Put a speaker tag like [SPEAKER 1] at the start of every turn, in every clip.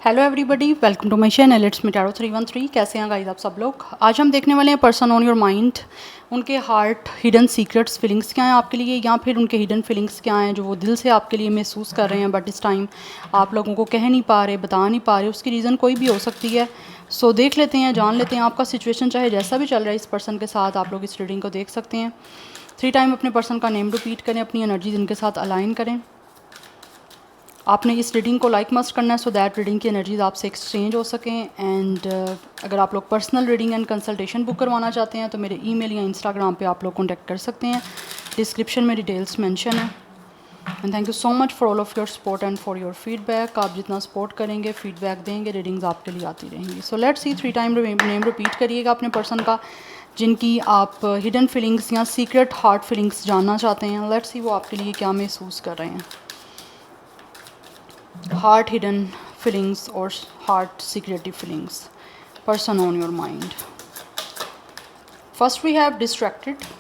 [SPEAKER 1] Hello everybody, welcome to my channel. It's me tarot 313। कैसे हैं guys आप सब लोग। आज हम देखने वाले हैं पर्सन ऑन योर माइंड, उनके हार्ट हिडन सीक्रेट्स फीलिंग्स क्या हैं आपके लिए, या फिर उनके हिडन फीलिंग्स क्या हैं जो वो दिल से आपके लिए महसूस कर रहे हैं बट इस टाइम आप लोगों को कह नहीं पा रहे, बता नहीं पा रहे। उसकी रीज़न कोई भी हो सकती है। सो देख लेते हैं, जान लेते हैं आपका सिचुएशन चाहे जैसा भी चल रहा है इस पर्सन के साथ। आप लोग इस रीडिंग को देख सकते हैं। 3 टाइम अपने पर्सन का नेम रिपीट करें, अपनी एनर्जी इनके साथ अलाइन करें। आपने इस रीडिंग को लाइक मस्ट करना है सो दैट रीडिंग की एनर्जीज आपसे एक्सचेंज हो सकें। एंड अगर आप लोग personal reading and consultation book करवाना चाहते हैं तो मेरे ईमेल या इंस्टाग्राम पे आप लोग कॉन्टैक्ट कर सकते हैं। डिस्क्रिप्शन में डिटेल्स मेंशन है। And thank you so much for all of your support and for your feedback. आप जितना सपोर्ट करेंगे, फीडबैक देंगे, रीडिंग्स आपके लिए आती रहेंगी। So let's see 3 time name repeat करिएगा अपने पर्सन का जिनकी आप हिडन फीलिंग्स या सीक्रेट हार्ट फीलिंग्स जानना चाहते हैं। लेट्स सी वो आपके लिए क्या महसूस कर रहे हैं। Heart hidden feelings or heart secretive feelings. Person on your mind. First we have distracted.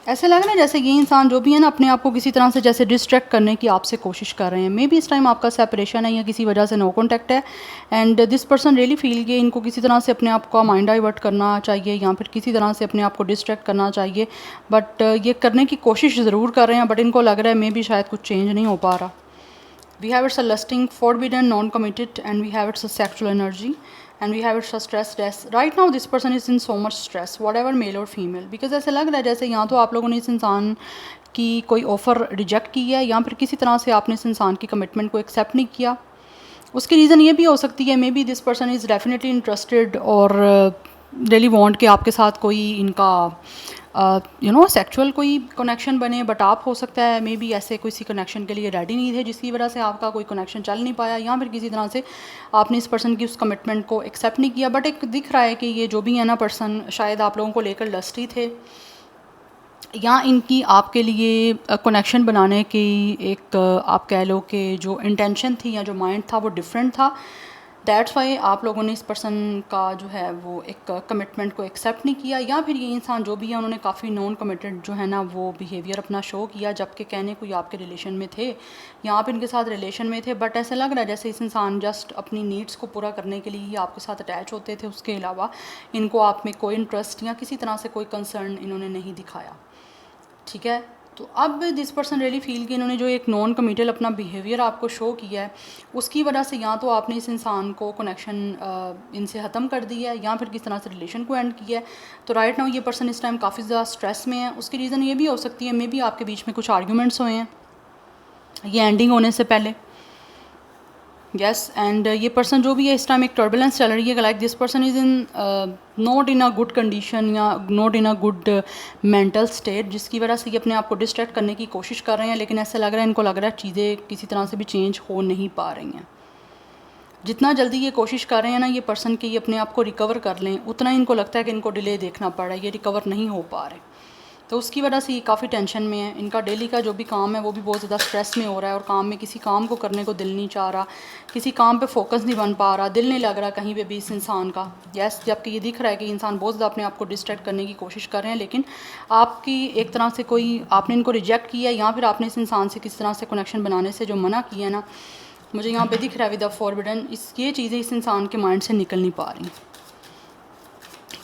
[SPEAKER 1] ऐसे लग रहा है जैसे ये इंसान जो भी है ना अपने आप को किसी तरह से जैसे डिस्ट्रैक्ट करने की आपसे कोशिश कर रहे हैं। मे बी इस टाइम आपका सेपरेशन है या किसी वजह से नो कॉन्टैक्ट है। And this person really feel कि इनको किसी तरह से अपने आप का माइंड डाइवर्ट करना चाहिए या फिर किसी तरह से अपने आप को डिस्ट्रैक्ट करना चाहिए। बट ये करने की कोशिश ज़रूर कर रहे हैं बट इनको लग रहा है मे बी शायद कुछ चेंज नहीं हो पा रहा। We have it's a lusting, forbidden, non-committed, and we have it's a sexual energy, and we have it's a stress. Right now this person is in so much stress, whatever male or female, because ऐसे लग रहा है जैसे या तो आप लोगों ने इस इंसान की कोई ऑफ़र रिजेक्ट की है या फिर किसी तरह से आपने इस इंसान की कमिटमेंट को एक्सेप्ट नहीं किया। उसकी रीज़न ये भी हो सकती है may be this person is definitely interested और रियली वांट कि आपके साथ कोई इनका सेक्चुअल कोई कनेक्शन बने। बट आप हो सकता है मे बी ऐसे किसी कनेक्शन के लिए रेडी नहीं थे जिसकी वजह से आपका कोई कनेक्शन चल नहीं पाया या फिर किसी तरह से आपने इस पर्सन की उस कमिटमेंट को एक्सेप्ट नहीं किया। बट एक दिख रहा है कि ये जो भी है ना पर्सन शायद आप लोगों को लेकर लस्टी थे या इनकी आपके लिए कनेक्शन बनाने की एक आप कह लो कि जो इंटेंशन थी या जो माइंड था वो डिफरेंट था। दैट्स वाई आप लोगों ने इस पर्सन का जो है वो एक कमिटमेंट को एक्सेप्ट नहीं किया या फिर ये इंसान जो भी है उन्होंने काफ़ी नॉन कमिटेड जो है ना वो बिहेवियर अपना शो किया जबकि कहने कोई आपके रिलेशन में थे या आप इनके साथ रिलेशन में थे। बट ऐसा लग रहा है जैसे इस इंसान जस्ट अपनी नीड्स को पूरा करने के लिए ही आपके साथ अटैच होते थे। उसके अलावा इनको आप में कोई इंटरेस्ट या किसी तरह से कोई कंसर्न इन्होंने नहीं दिखाया। ठीक है, तो अब दिस पर्सन रियली फील कि इन्होंने जो एक नॉन कमिटल अपना बिहेवियर आपको शो किया है उसकी वजह से या तो आपने इस इंसान को कनेक्शन इनसे ख़त्म कर दिया है या फिर किस तरह से रिलेशन को एंड किया है। तो राइट नाउ ये पर्सन इस टाइम काफ़ी ज़्यादा स्ट्रेस में है। उसकी रीज़न ये भी हो सकती है मे बी आपके बीच में कुछ आर्ग्यूमेंट्स हुए हैं ये एंडिंग होने से पहले। यस, एंड ये पर्सन जो भी है इस टाइम एक टर्बुलेंस चल रही है। Like this person is in not in a good condition या not in a good mental state जिसकी वजह से ये अपने आप को डिस्ट्रैक्ट करने की कोशिश कर रहे हैं। लेकिन ऐसा लग रहा है इनको लग रहा है चीज़ें किसी तरह से भी चेंज हो नहीं पा रही हैं। जितना जल्दी ये कोशिश कर रहे हैं ना ये पर्सन कि ये अपने आप को रिकवर कर लें उतना इनको लगता है कि इनको डिले देखना पड़ रहा है, ये रिकवर नहीं हो पा रहे। तो उसकी वजह से ये काफ़ी टेंशन में है। इनका डेली का जो भी काम है वो भी बहुत ज़्यादा स्ट्रेस में हो रहा है और काम में किसी काम को करने को दिल नहीं चाह रहा, किसी काम पे फोकस नहीं बन पा रहा, दिल नहीं लग रहा कहीं पे भी इस इंसान का। यस, जबकि ये दिख रहा है कि इंसान बहुत ज़्यादा अपने आप को डिस्ट्रैक्ट करने की कोशिश कर रहे हैं लेकिन आपकी एक तरह से कोई आपने इनको रिजेक्ट किया या फिर आपने इस इंसान से किसी तरह से कनेक्शन बनाने से जो मना किया ना, मुझे यहाँ पर दिख रहा है विद द फॉरबिडन ये चीज़ें इस इंसान के माइंड से निकल नहीं पा रही।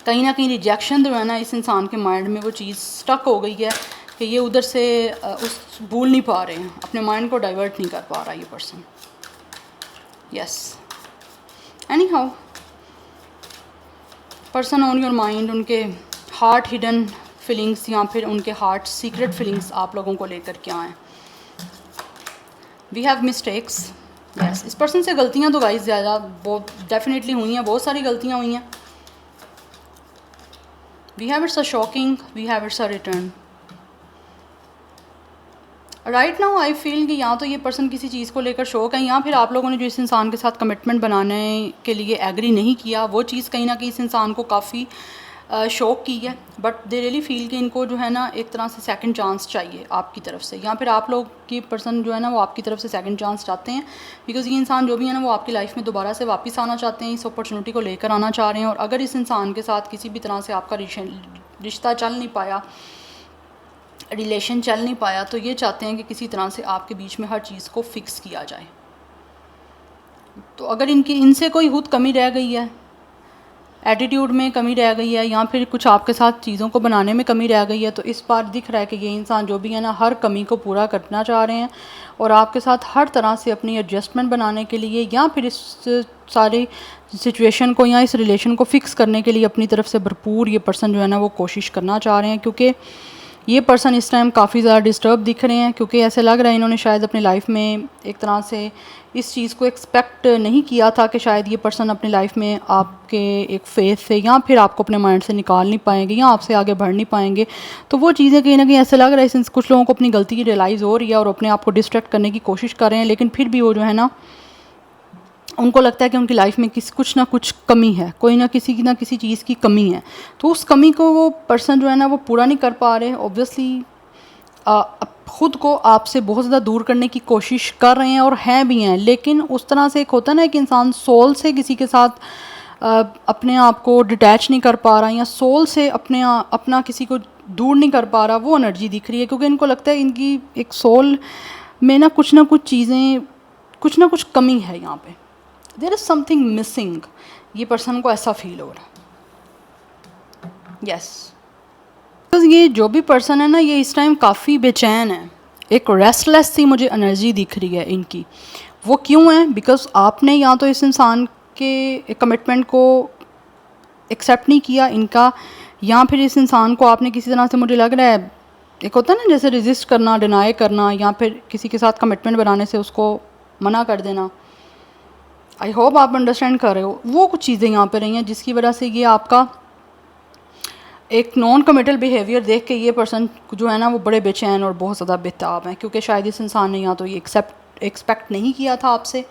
[SPEAKER 1] कहीं ना कहीं रिजेक्शन जो है ना इस इंसान के माइंड में वो चीज़ स्टक हो गई है कि ये उधर से उस भूल नहीं पा रहे हैं, अपने माइंड को डाइवर्ट नहीं कर पा रहा ये person. Yes, any how person on your mind उनके हार्ट हिडन फीलिंग्स या फिर उनके हार्ट सीक्रेट फीलिंग्स आप लोगों को लेकर क्या हैं। We have mistakes. यस, इस पर्सन से गलतियाँ तो गाइस ज़्यादा बहुत डेफिनेटली हुई हैं, बहुत सारी गलतियाँ हुई हैं। We have it's a shocking, we have it's a return. Right now I feel कि या तो ये पर्सन किसी चीज़ को लेकर शौक है या फिर आप लोगों ने जो इस इंसान के साथ कमिटमेंट बनाने के लिए एग्री नहीं किया वो चीज़ कहीं ना कहीं इस इंसान को काफ़ी शौक की है। बट दे रियली फील कि इनको जो है ना एक तरह से सेकंड चांस चाहिए आपकी तरफ से या फिर आप लोग की पर्सन जो है ना वो आपकी तरफ से सेकंड चांस चाहते हैं। बिकॉज ये इंसान जो भी है ना वो आपकी लाइफ में दोबारा से वापस आना चाहते हैं, इस अपॉर्चुनिटी को लेकर आना चाह रहे हैं। और अगर इस इंसान के साथ किसी भी तरह से आपका रिश्ता चल नहीं पाया, रिलेशन चल नहीं पाया, तो ये चाहते हैं कि किसी तरह से आपके बीच में हर चीज़ को फिक्स किया जाए। तो अगर इनसे कोई खुद कमी रह गई है, एटीट्यूड में कमी रह गई है, या फिर कुछ आपके साथ चीज़ों को बनाने में कमी रह गई है, तो इस बार दिख रहा है कि ये इंसान जो भी है ना, हर कमी को पूरा करना चाह रहे हैं और आपके साथ हर तरह से अपनी एडजस्टमेंट बनाने के लिए, या फिर इस सारी सिचुएशन को या इस रिलेशन को फ़िक्स करने के लिए अपनी तरफ से भरपूर ये पर्सन जो है ना वो कोशिश करना चाह रहे हैं। क्योंकि ये पर्सन इस टाइम काफ़ी ज़्यादा डिस्टर्ब दिख रहे हैं, क्योंकि ऐसे लग रहा है इन्होंने शायद अपनी लाइफ में एक तरह से इस चीज़ को एक्सपेक्ट नहीं किया था कि शायद ये पर्सन अपनी लाइफ में आपके एक फेस से या फिर आपको अपने माइंड से निकाल नहीं पाएंगे या आपसे आगे बढ़ नहीं पाएंगे। तो वो चीज़ें कहीं ना कहीं ऐसे लग रहा है सिंस कुछ लोगों को अपनी गलती रियलाइज़ हो रही है और अपने आप को डिस्ट्रैक्ट करने की कोशिश कर रहे हैं, लेकिन फिर भी वो जो है ना, उनको लगता है कि उनकी लाइफ में कुछ ना कुछ कमी है, कोई ना किसी चीज़ की कमी है। तो उस कमी को वो पर्सन जो है ना वो पूरा नहीं कर पा रहे। ऑब्वियसली ख़ुद को आपसे बहुत ज़्यादा दूर करने की कोशिश कर रहे हैं और हैं भी हैं, लेकिन उस तरह से एक होता है ना कि इंसान सोल से किसी के साथ अपने आप को डिटैच नहीं कर पा रहा, या सोल से अपना किसी को दूर नहीं कर पा रहा, वो एनर्जी दिख रही है। क्योंकि इनको लगता है इनकी एक सोल में ना कुछ चीज़ें, कुछ ना कुछ कमी है यहाँ पे, देयर इज़ समथिंग मिसिंग। ये पर्सन को ऐसा फील हो रहा है। यस, बिकॉज ये जो भी पर्सन है ना, ये इस टाइम काफ़ी बेचैन है, एक रेस्टलेस सी मुझे एनर्जी दिख रही है इनकी। वो क्यों है? बिकॉज आपने या तो इस इंसान के कमिटमेंट को एक्सेप्ट नहीं किया इनका, या फिर इस इंसान को आपने किसी तरह से, मुझे लग रहा है एक होता है ना जैसे रेजिस्ट करना, डिनाई करना, या फिर किसी के साथ कमिटमेंट बनाने से उसको मना कर देना। आई होप आप अंडरस्टैंड कर रहे हो। वो कुछ चीज़ें यहाँ पे रही हैं जिसकी वजह से ये आपका एक नॉन कमिटल बिहेवियर देख के ये पर्सन जो है ना वो बड़े बेचैन और बहुत ज़्यादा बेताब हैं, क्योंकि शायद इस इंसान ने या तो ये एक्सपेक्ट नहीं किया था आपसे।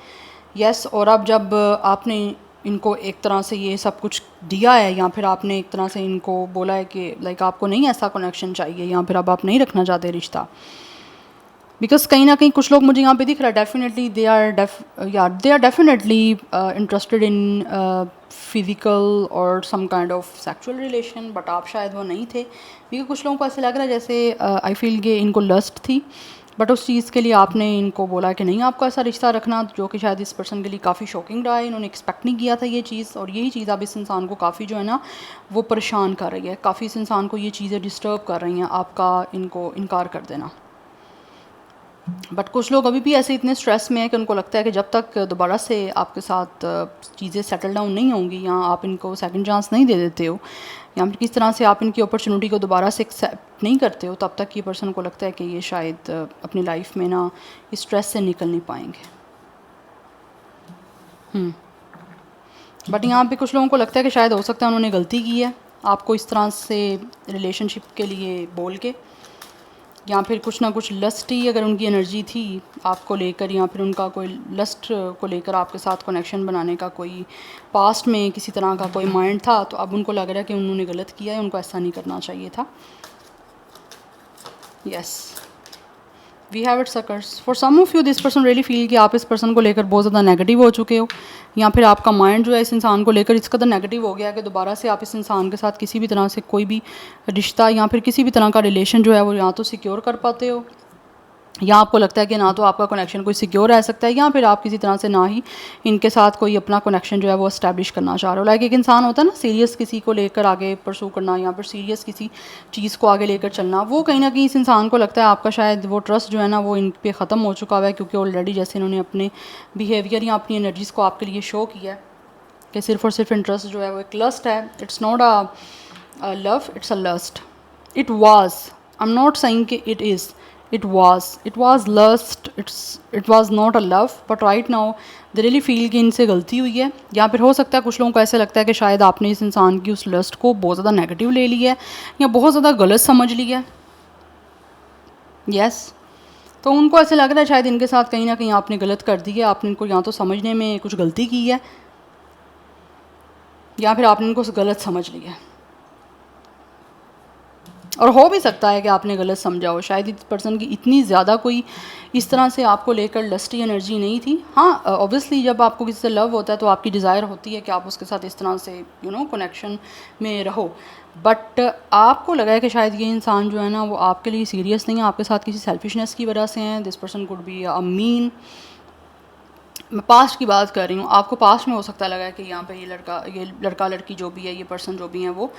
[SPEAKER 1] यस, और अब जब आपने इनको एक तरह से ये सब कुछ दिया है, या फिर आपने एक तरह से इनको बोला है कि लाइक आपको नहीं ऐसा कनेक्शन चाहिए, या फिर अब आप नहीं रखना चाहते रिश्ता, बिकॉज कहीं ना कहीं कुछ लोग मुझे यहाँ पे दिख रहा है definitely they are definitely interested in physical और some kind of sexual relation, but आप शायद वो नहीं थे। क्योंकि कुछ लोगों को ऐसे लग रहा है जैसे आई फील कि इनको लस्ट थी, बट उस चीज़ के लिए आपने इनको बोला कि नहीं आपको ऐसा रिश्ता रखना, जो कि शायद इस पर्सन के लिए काफ़ी शॉकिंग रहा है। इन्होंने एक्सपेक्ट नहीं किया था ये चीज़, और यही चीज़ अब इस इंसान को काफ़ी जो है ना वो परेशान कर रही है, काफ़ी इस इंसान को ये चीज़ें डिस्टर्ब कर रही हैं, आपका इनको इनकार कर देना। बट कुछ लोग अभी भी ऐसे इतने स्ट्रेस में है कि उनको लगता है कि जब तक दोबारा से आपके साथ चीज़ें सेटल डाउन नहीं होंगी, या आप इनको सेकंड चांस नहीं दे देते हो, या फिर किस तरह से आप इनकी अपॉर्चुनिटी को दोबारा से एक्सेप्ट नहीं करते हो, तब तक ये पर्सन को लगता है कि ये शायद अपनी लाइफ में ना इस स्ट्रेस से निकल नहीं पाएंगे। बट यहाँ पे कुछ लोगों को लगता है कि शायद हो सकता है उन्होंने गलती की है आपको इस तरह से रिलेशनशिप के लिए बोल के, या फिर कुछ ना कुछ लस्ट ही अगर उनकी एनर्जी थी आपको लेकर, या फिर उनका कोई लस्ट को लेकर आपके साथ कनेक्शन बनाने का कोई पास्ट में किसी तरह का कोई माइंड था, तो अब उनको लग रहा है कि उन्होंने गलत किया है, उनको ऐसा नहीं करना चाहिए था। Yes, we have it suckers. For some of you this person really feel कि आप इस पर्सन को लेकर बहुत ज़्यादा नेगेटिव हो चुके हो, या फिर आपका माइंड जो है इस इंसान को लेकर इस कदर नेगेटिव हो गया कि दोबारा से आप इस इंसान के साथ किसी भी तरह से कोई भी रिश्ता या फिर किसी भी तरह का रिलेशन जो है वो या तो सिक्योर कर पाते हो, या आपको लगता है कि ना तो आपका कनेक्शन कोई सिक्योर रह सकता है, या फिर आप किसी तरह से ना ही इनके साथ कोई अपना कनेक्शन जो है वो इस्टेब्लिश करना चाह रहे हो। लाइक एक इंसान होता है ना सीरियस किसी को लेकर आगे परसू करना, या फिर सीरियस किसी चीज़ को आगे लेकर चलना, वो कहीं ना कहीं इस इंसान को लगता है आपका शायद वो ट्रस्ट जो है ना वो इन पर ख़त्म हो चुका हुआ है, क्योंकि ऑलरेडी जैसे इन्होंने अपने बिहेवियर या अपनी एनर्जीज़ को आपके लिए शो किया है कि सिर्फ और सिर्फ इंटरेस्ट जो है वो एक लस्ट है। It's not a love, it's a lust. It was, I am not saying कि it is, it was lust, it was not a love, but right now they really feel कि इनसे गलती हुई है, या फिर हो सकता है कुछ लोगों को ऐसे लगता है कि शायद आपने इस इंसान की उस लस्ट को बहुत ज़्यादा नेगेटिव ले लिया है या बहुत ज़्यादा गलत समझ लिया है। यस, तो उनको ऐसे लग रहा है शायद इनके साथ कहीं ना कहीं आपने गलत कर दी है, आपने इनको या तो समझने में कुछ गलती की है, या फिर आपने इनको गलत समझ लिया है। और हो भी सकता है कि आपने गलत समझा हो, शायद इस पर्सन की इतनी ज़्यादा कोई इस तरह से आपको लेकर लस्टी एनर्जी नहीं थी। हाँ, ऑब्वियसली जब आपको किसी से लव होता है तो आपकी डिज़ायर होती है कि आप उसके साथ इस तरह से कनेक्शन में रहो, बट आपको लगा है कि शायद ये इंसान जो है ना वो आपके लिए सीरियस नहीं है, आपके साथ किसी सेल्फिशनेस की वजह से हैं। This person could be a mean मैं पास्ट की बात कर रही हूँ, आपको पास्ट में हो सकता लगा है कि यहाँ पे ये लड़का लड़की जो भी है, ये पर्सन जो भी हैं वो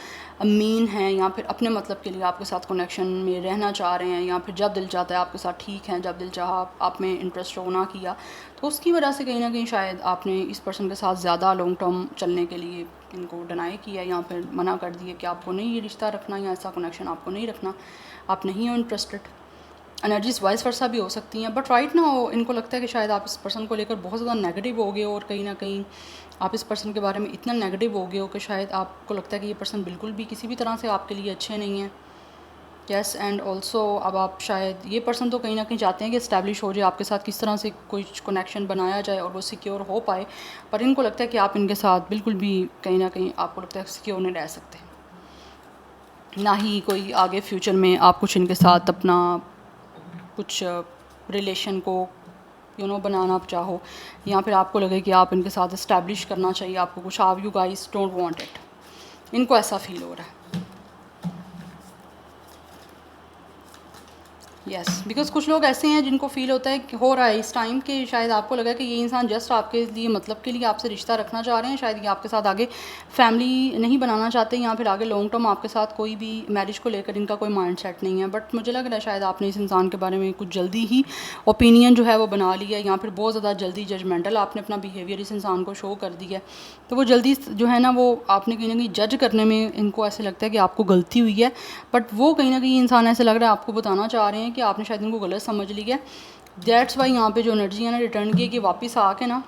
[SPEAKER 1] मीन हैं, या फिर अपने मतलब के लिए आपके साथ कनेक्शन में रहना चाह रहे हैं, या फिर जब दिल चाहता है आपके साथ ठीक है, जब दिल चाहा आप में इंटरेस्ट शो ना किया, तो उसकी वजह से कहीं ना कहीं शायद आपने इस पर्सन के साथ ज़्यादा लॉन्ग टर्म चलने के लिए इनको डिनाई किया, या फिर मना कर दिया कि आपको नहीं ये रिश्ता रखना या ऐसा कनेक्शन आपको नहीं रखना, आप नहीं हो इंटरेस्टेड। एनर्जीज वाइस वर्सा भी हो सकती हैं, बट राइट ना इनको लगता है कि शायद आप इस पर्सन को लेकर बहुत ज़्यादा नेगेटिव हो गए हो, और कहीं ना कहीं आप इस पर्सन के बारे में इतना नेगेटिव हो गए हो कि शायद आपको लगता है कि ये पर्सन बिल्कुल भी किसी भी तरह से आपके लिए अच्छे नहीं हैं। यस, एंड ऑल्सो अब आप शायद ये पर्सन तो कहीं ना कहीं चाहते हैं कि इस्टेब्लिश हो जाए आपके साथ, किस तरह से कोई कनेक्शन बनाया जाए और वो सिक्योर हो पाए, पर इनको लगता है कि आप इनके साथ बिल्कुल भी कहीं ना कहीं आपको लगता है सिक्योर नहीं रह सकते, ना ही कोई आगे फ्यूचर में आप कुछ इनके साथ अपना कुछ रिलेशन को बनाना आप चाहो, या फिर आपको लगे कि आप इनके साथ इस्टेब्लिश करना चाहिए आपको कुछ, आप you guys don't want it, इनको ऐसा फील हो रहा है। यस, बिकॉज कुछ लोग ऐसे हैं जिनको फील होता है कि हो रहा है इस टाइम के, शायद आपको लगा कि ये इंसान जस्ट आपके लिए मतलब के लिए आपसे रिश्ता रखना चाह रहे हैं, शायद ये आपके साथ आगे फैमिली नहीं बनाना चाहते, या फिर आगे लॉन्ग टर्म आपके साथ कोई भी मैरिज को लेकर इनका कोई माइंड सेट नहीं है। बट मुझे लग रहा है शायद आपने इस इंसान के बारे में कुछ जल्दी ही ओपिनियन जो है वो बना लिया, या फिर बहुत ज़्यादा जल्दी जजमेंटल आपने अपना बिहेवियर इस इंसान को शो कर दिया, तो वो जल्दी जो है ना वो आपने कहीं ना कहीं जज करने में इनको ऐसे लगता है कि आपको गलती हुई है, बट वो कहीं ना कहीं इंसान ऐसे लग रहा है आपको बताना चाह रहे हैं कि आपने शायद इनको गलत समझ लिया। दैट्स वाई यहाँ पे जो एनर्जी है ना रिटर्न की, कि वापस आके ना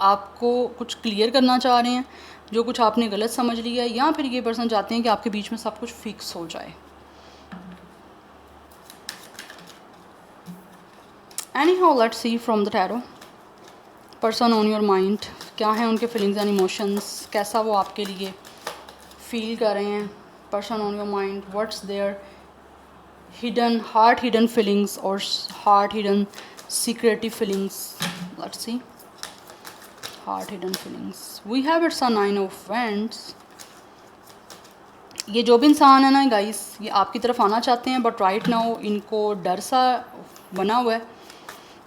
[SPEAKER 1] आपको कुछ क्लियर करना चाह रहे हैं जो कुछ आपने गलत समझ लिया, या फिर ये पर्सन चाहते हैं कि आपके बीच में सब कुछ फिक्स हो जाए। Anyhow let's see from the tarot, person on your mind, क्या है उनके फीलिंग्स एंड इमोशंस, कैसा वो आपके लिए फील कर रहे हैं। Person on your mind, what's there hidden heart hidden feelings or heart hidden secretive feelings. Let's see, heart hidden feelings, we have it's a 9 of wands। ये जो भी इंसान है ना गाइस, ये आपकी तरफ आना चाहते हैं, बट राइट नाउ इनको डर सा बना हुआ है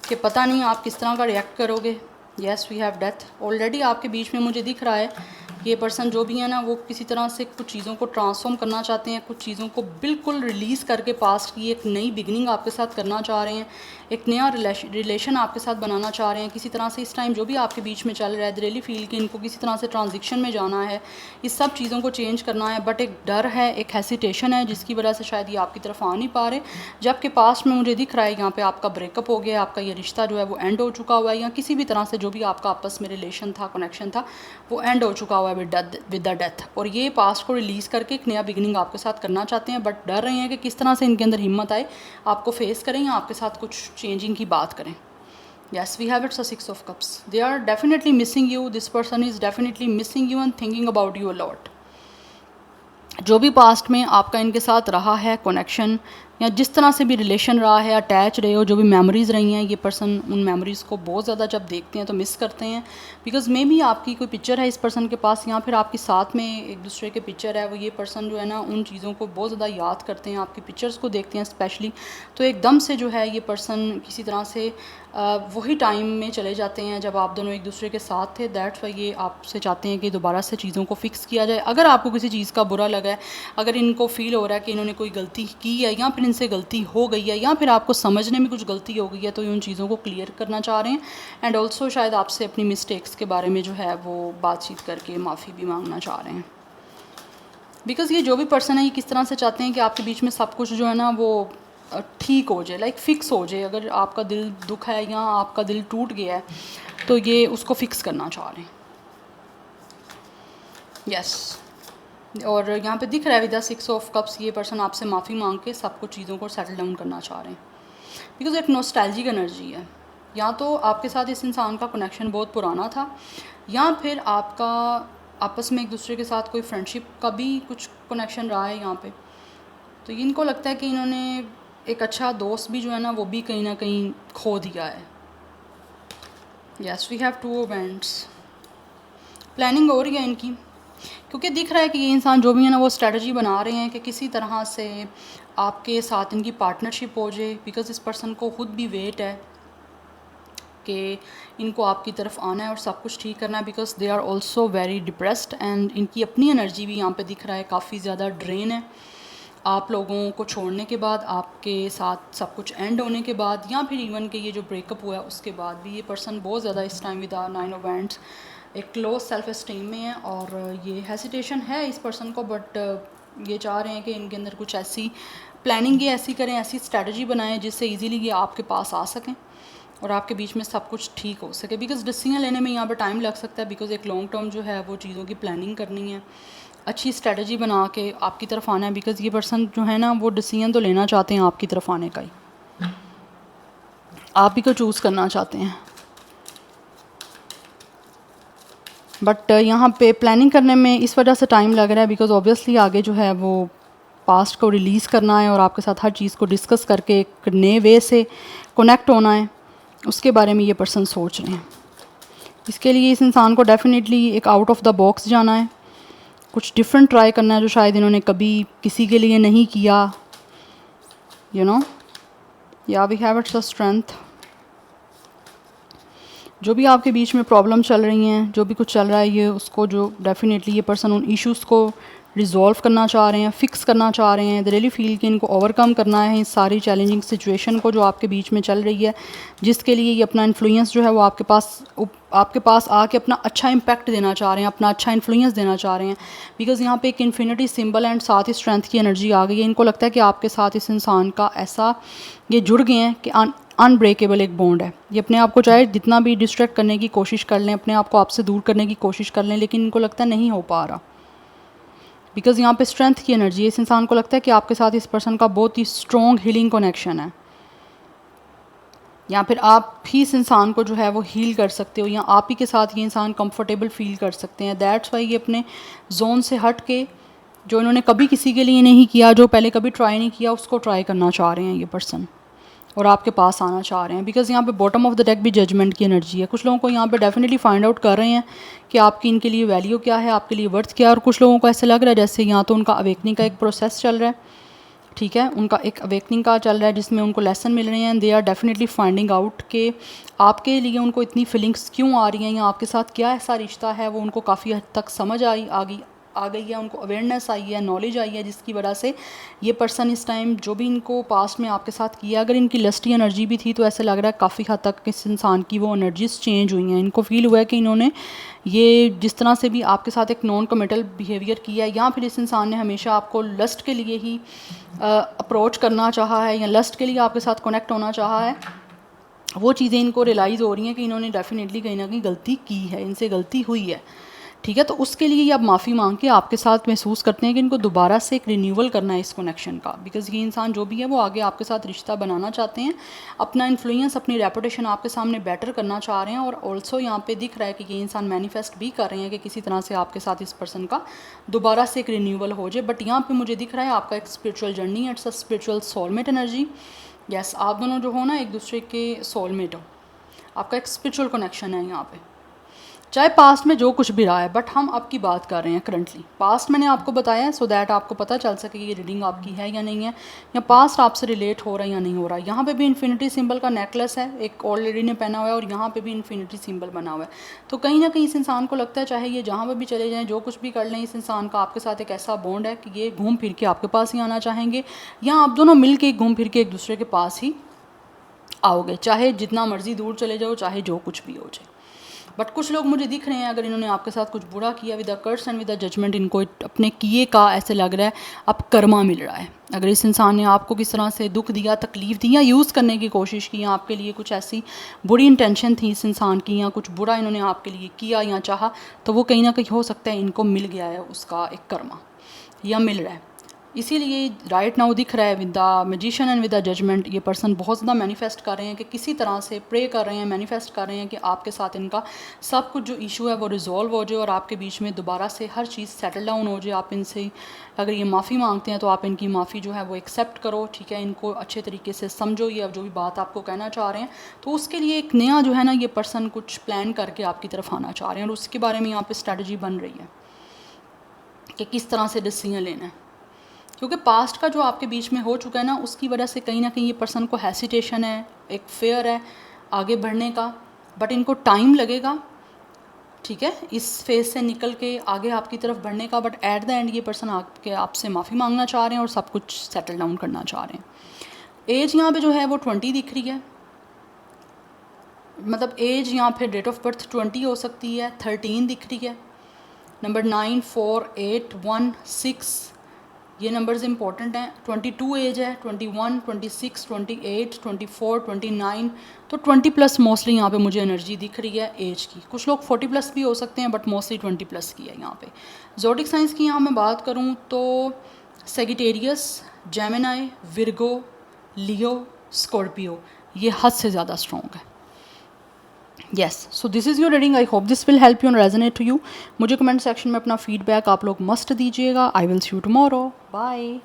[SPEAKER 1] कि पता नहीं आप किस तरह का रिएक्ट करोगे। Yes, we have death, already आपके बीच में मुझे दिख रहा है ये पर्सन जो भी है ना वो किसी तरह से कुछ चीज़ों को ट्रांसफॉर्म करना चाहते हैं, कुछ चीज़ों को बिल्कुल रिलीज़ करके पास्ट की एक नई बिगनिंग आपके साथ करना चाह रहे हैं, एक नया रिलेशन आपके साथ बनाना चाह रहे हैं किसी तरह से। इस टाइम जो भी आपके बीच में चल रहा है, रियली फील कि इनको किसी तरह से ट्रांजिशन में जाना है, इस सब चीज़ों को चेंज करना है, बट एक डर है, एक हेसिटेशन है जिसकी वजह से शायद ये आपकी तरफ आ नहीं पा रहे। जबकि पास्ट में मुझे दिख रहा है यहाँ पे आपका ब्रेकअप हो गया, आपका ये रिश्ता जो है वो एंड हो चुका हुआ है, या किसी भी तरह से जो भी आपका आपस में रिलेशन था, कनेक्शन था, वो एंड हो चुका हुआ है विद द डेथ। और ये पास्ट को रिलीज़ करके एक नया बिगिनिंग आपके साथ करना चाहते हैं, बट डर रहे हैं कि किस तरह से इनके अंदर हिम्मत आए आपको फेस करें या आपके साथ कुछ चेंजिंग की बात करें। Yes, we have it's a 6 of cups. They are definitely missing you. This person is definitely missing you and thinking about you a lot. जो भी पास्ट में आपका इनके साथ रहा है कनेक्शन, या जिस तरह से भी रिलेशन रहा है, अटैच रहे हो, जो भी मेमोरीज़ रही हैं, ये पर्सन उन मेमोरीज़ को बहुत ज़्यादा जब देखते हैं तो मिस करते हैं। बिकॉज़ मे बी आपकी कोई पिक्चर है इस पर्सन के पास, या फिर आपके साथ में एक दूसरे के पिक्चर है, वो ये पर्सन जो है ना उन चीज़ों को बहुत ज़्यादा याद करते हैं, आपकी पिक्चर्स को देखते हैं स्पेशली, तो एकदम से जो है ये पर्सन किसी तरह से वही टाइम में चले जाते हैं जब आप दोनों एक दूसरे के साथ थे। दैट्स वाई ये आपसे चाहते हैं कि दोबारा से चीज़ों को फिक्स किया जाए। अगर आपको किसी चीज़ का बुरा लगा है, अगर इनको फील हो रहा है कि इन्होंने कोई गलती की है, या फिर इनसे गलती हो गई है, या फिर आपको समझने में कुछ गलती हो गई है, तो ये उन चीज़ों को क्लियर करना चाह रहे हैं। एंड ऑल्सो शायद आपसे अपनी मिस्टेक्स के बारे में जो है वो बातचीत करके माफ़ी भी मांगना चाह रहे हैं। बिकॉज़ ये जो भी पर्सन है ये किस तरह से चाहते हैं कि आपके बीच में सब कुछ जो है ना वो ठीक हो जाए, लाइक फिक्स हो जाए। अगर आपका दिल दुख है या आपका दिल टूट गया है तो ये उसको फिक्स करना चाह रहे हैं। यस, और यहाँ पे दिख रहा है विद द 6 ऑफ कप्स, ये पर्सन आपसे माफ़ी मांग के सब कुछ चीज़ों को सेटल डाउन करना चाह रहे हैं। बिकॉज एक नॉस्टैल्जिक एनर्जी है, या तो आपके साथ इस इंसान का कनेक्शन बहुत पुराना था, या फिर आपका आपस में एक दूसरे के साथ कोई फ्रेंडशिप का भी कुछ कनेक्शन रहा है यहाँ पे। तो इनको लगता है कि इन्होंने एक अच्छा दोस्त भी जो है ना वो भी कहीं ना कहीं खो दिया है। Yes, we have 2 events. Planning हो रही है इनकी, क्योंकि दिख रहा है कि ये इंसान जो भी है ना वो स्ट्रेटजी बना रहे हैं कि किसी तरह से आपके साथ इनकी पार्टनरशिप हो जाए। बिकॉज़ इस पर्सन को खुद भी वेट है कि इनको आपकी तरफ आना है और सब कुछ ठीक करना है, because they are also very depressed and इनकी अपनी एनर्जी भी यहाँ पे दिख रहा है काफ़ी ज़्यादा ड्रेन है। आप लोगों को छोड़ने के बाद, आपके साथ सब कुछ एंड होने के बाद, या फिर इवन के ये जो ब्रेकअप हुआ है उसके बाद भी ये पर्सन बहुत ज़्यादा इस टाइम विद 9 ऑफ वैंड्स एक लो सेल्फ एस्टीम में है और ये हेसिटेशन है इस पर्सन को, बट ये चाह रहे हैं कि इनके अंदर कुछ ऐसी प्लानिंग ये ऐसी करें, ऐसी स्ट्रैटेजी बनाएं जिससे इजीली ये आपके पास आ सकें और आपके बीच में सब कुछ ठीक हो सके। बिकॉज डिसीजन लेने में यहाँ पर टाइम लग सकता है, बिकॉज एक लॉन्ग टर्म जो है वो चीज़ों की प्लानिंग करनी है, अच्छी स्ट्रैटेजी बना के आपकी तरफ आना है। बिकॉज ये पर्सन जो है ना वो डिसीजन तो लेना चाहते हैं आपकी तरफ आने का ही, आप ही को चूज़ करना चाहते हैं, बट यहाँ पे प्लानिंग करने में इस वजह से टाइम लग रहा है बिकॉज ऑब्वियसली आगे जो है वो पास्ट को रिलीज़ करना है और आपके साथ हर चीज़ को डिस्कस करके एक नए वे से कनेक्ट होना है, उसके बारे में ये पर्सन सोच रहे हैं। इसके लिए इस इंसान को डेफिनेटली एक आउट ऑफ द बॉक्स जाना है, कुछ डिफरेंट ट्राई करना है जो शायद इन्होंने कभी किसी के लिए नहीं किया, यू नो। या we have it's a strength. जो भी आपके बीच में प्रॉब्लम चल रही हैं, जो भी कुछ चल रहा है, ये उसको जो डेफिनेटली ये पर्सन उन इश्यूज़ को रिजॉल्व करना चाह रहे हैं, फिक्स करना चाह रहे हैं। दे रियली फील कि इनको ओवरकम करना है इस सारी चैलेंजिंग सिचुएशन को जो आपके बीच में चल रही है, जिसके लिए ये अपना इन्फ्लुएंस जो है वो आपके पास आके अपना अच्छा इम्पैक्ट देना चाह रहे हैं, अपना अच्छा इन्फ्लुएंस देना चाह रहे हैं। बिकॉज़ यहाँ पे एक इन्फिनिटी सिंबल एंड साथ ही स्ट्रेंथ की एनर्जी आ गई है। इनको लगता है कि आपके साथ इस इंसान का ऐसा ये जुड़ गए हैं कि अनब्रेकेबल एक बॉन्ड है। ये अपने आप को चाहे जितना भी डिस्ट्रैक्ट करने की कोशिश कर लें, अपने आप को आपसे दूर करने की कोशिश कर लें, लेकिन इनको लगता है नहीं हो पा रहा। बिकॉज़ यहाँ पे स्ट्रेंथ की एनर्जी है। इस इंसान को लगता है कि आपके साथ इस पर्सन का बहुत ही स्ट्रॉन्ग हीलिंग कनेक्शन है, या फिर आप ही इस इंसान को जो है वो हील कर सकते हो, या आप ही के साथ ये इंसान कंफर्टेबल फील कर सकते हैं। दैट्स वाई ये अपने जोन से हट के, जो इन्होंने कभी किसी के लिए नहीं किया, जो पहले कभी ट्राई नहीं किया, उसको ट्राई करना चाह रहे हैं ये पर्सन और आपके पास आना चाह रहे हैं। बिकॉज़ यहाँ पे बॉटम ऑफ द डेक भी जजमेंट की एनर्जी है। कुछ लोगों को यहाँ पे डेफिनेटली फाइंड आउट कर रहे हैं कि आपकी इनके लिए वैल्यू क्या है, आपके लिए वर्थ क्या है। और कुछ लोगों को ऐसे लग रहा है जैसे यहाँ तो उनका अवेकनिंग का एक प्रोसेस चल रहा है, ठीक है, उनका एक अवेकनिंग का चल रहा है जिसमें उनको लेसन मिल रहे हैं। They are definitely finding out कि आपके लिए उनको इतनी फीलिंग्स क्यों आ रही हैं, या आपके साथ क्या ऐसा रिश्ता है वो उनको काफ़ी हद तक समझ आ गई है, उनको अवेयरनेस आई है, नॉलेज आई है, जिसकी वजह से ये पर्सन इस टाइम जो भी इनको पास्ट में आपके साथ किया, अगर इनकी लस्टी एनर्जी भी थी तो ऐसे लग रहा है काफ़ी हद तक इस इंसान की वो एनर्जीज चेंज हुई हैं। इनको फील हुआ है कि इन्होंने ये जिस तरह से भी आपके साथ एक नॉन कमिटल बिहेवियर किया है, या फिर इस इंसान ने हमेशा आपको लस्ट के लिए ही अप्रोच करना चाहा है, या लस्ट के लिए आपके साथ कनेक्ट होना चाहा है, वो चीज़ें इनको रियलाइज़ हो रही हैं कि इन्होंने डेफिनेटली कहीं ना कहीं गलती की है, इनसे गलती हुई है, ठीक है। तो उसके लिए ये अब माफ़ी मांग के आपके साथ महसूस करते हैं कि इनको दोबारा से एक रिन्यूअल करना है इस कनेक्शन का। बिकॉज़ ये इंसान जो भी है वो आगे आपके साथ रिश्ता बनाना चाहते हैं, अपना इन्फ्लुएंस, अपनी रेपुटेशन आपके सामने बेटर करना चाह रहे हैं। और ऑल्सो यहाँ पे दिख रहा है कि ये इंसान मैनिफेस्ट भी कर रहे हैं कि किसी तरह से आपके साथ इस पर्सन का दोबारा से एक रिन्यूअल हो जाए। बट यहाँ पर मुझे दिख रहा है आपका एक स्पिरिचुअल जर्नी है, it's a spiritual soulmate energy. Yes, आप दोनों जो हो ना एक दूसरे के सोलमेट हो, आपका एक स्पिरिचुअल कनेक्शन है यहाँ पे, चाहे पास्ट में जो कुछ भी रहा है। बट हम अब की बात कर रहे हैं करंटली। पास्ट मैंने आपको बताया है सो दैट आपको पता चल सके कि ये रीडिंग आपकी है या नहीं है, या पास्ट आपसे रिलेट हो रहा है या नहीं हो रहा है। यहाँ पे भी इन्फिनिटी सिंबल का नेकलेस है, एक ओल्ड लेडी ने पहना हुआ है, और यहाँ पे भी इन्फिनिटी सिंबल बना हुआ है। तो कहीं ना कहीं इस इंसान को लगता है चाहे ये जहाँ पर भी चले जाएँ, जो कुछ भी कर लें, इस इंसान का आपके साथ एक ऐसा बॉन्ड है कि ये घूम फिर के आपके पास ही आना चाहेंगे, या आप दोनों मिल के घूम फिर के एक दूसरे के पास ही आओगे, चाहे जितना मर्जी दूर चले जाओ, चाहे जो कुछ भी हो जाए। बट कुछ लोग मुझे दिख रहे हैं, अगर इन्होंने आपके साथ कुछ बुरा किया, with a curse and with a judgement, इनको अपने किए का ऐसे लग रहा है अब कर्मा मिल रहा है। अगर इस इंसान ने आपको किस तरह से दुख दिया, तकलीफ़ दी, या यूज़ करने की कोशिश की, या आपके लिए कुछ ऐसी बुरी इंटेंशन थी इस इंसान की, या कुछ बुरा इन्होंने आपके लिए किया या चाहा, तो वो कहीं ना कहीं हो सकता है इनको मिल गया है उसका एक कर्मा, या मिल रहा है। इसीलिए राइट नाउ दिख रहा है with the magician and with the judgement, ये पर्सन बहुत ज़्यादा मैनिफेस्ट कर रहे हैं कि किसी तरह से प्रे कर रहे हैं, मैनिफेस्ट कर रहे हैं कि आपके साथ इनका सब कुछ जो इशू है वो रिजॉल्व हो जाए और आपके बीच में दोबारा से हर चीज़ सेटल डाउन हो जाए। आप इनसे अगर ये माफ़ी मांगते हैं तो आप इनकी माफ़ी जो है वो एक्सेप्ट करो, ठीक है, इनको अच्छे तरीके से समझो, ये अब जो भी बात आपको कहना चाह रहे हैं। तो उसके लिए एक नया जो है ना ये पर्सन कुछ प्लान करके आपकी तरफ आना चाह रहे हैं, और उसके बारे में यहाँ पर स्ट्रैटेजी बन रही है कि किस तरह से डिसीजन लेना है। क्योंकि पास्ट का जो आपके बीच में हो चुका है ना, उसकी वजह से कहीं ना कहीं ये पर्सन को हेसिटेशन है, एक फेयर है आगे बढ़ने का, बट इनको टाइम लगेगा, ठीक है, इस फेज से निकल के आगे आपकी तरफ बढ़ने का। बट एट द एंड ये पर्सन आपसे माफ़ी मांगना चाह रहे हैं और सब कुछ सेटल डाउन करना चाह रहे हैं। एज यहाँ पे जो है वो 20 दिख रही है, मतलब एज यहाँ पे डेट ऑफ बर्थ 20 हो सकती है। 13 दिख रही है, नंबर 9, 4, 8, 1, 6, ये नंबर्स इंपॉर्टेंट हैं। 22 एज है, 21, 26, 28, 24, 29, तो 20 प्लस मोस्टली यहाँ पे मुझे एनर्जी दिख रही है एज की। कुछ लोग 40 प्लस भी हो सकते हैं बट मोस्टली 20 प्लस की है यहाँ पे। ज़ोडिक साइंस की यहाँ मैं बात करूँ तो Sagittarius, Gemini, Virgo, Leo, Scorpio, ये हद से ज़्यादा स्ट्रॉन्ग है। Yes, so this is your reading, I hope this will help you and resonate to you. मुझे कमेंट सेक्शन में अपना फीडबैक आप लोग मस्ट दीजिएगा। I will see you tomorrow, bye.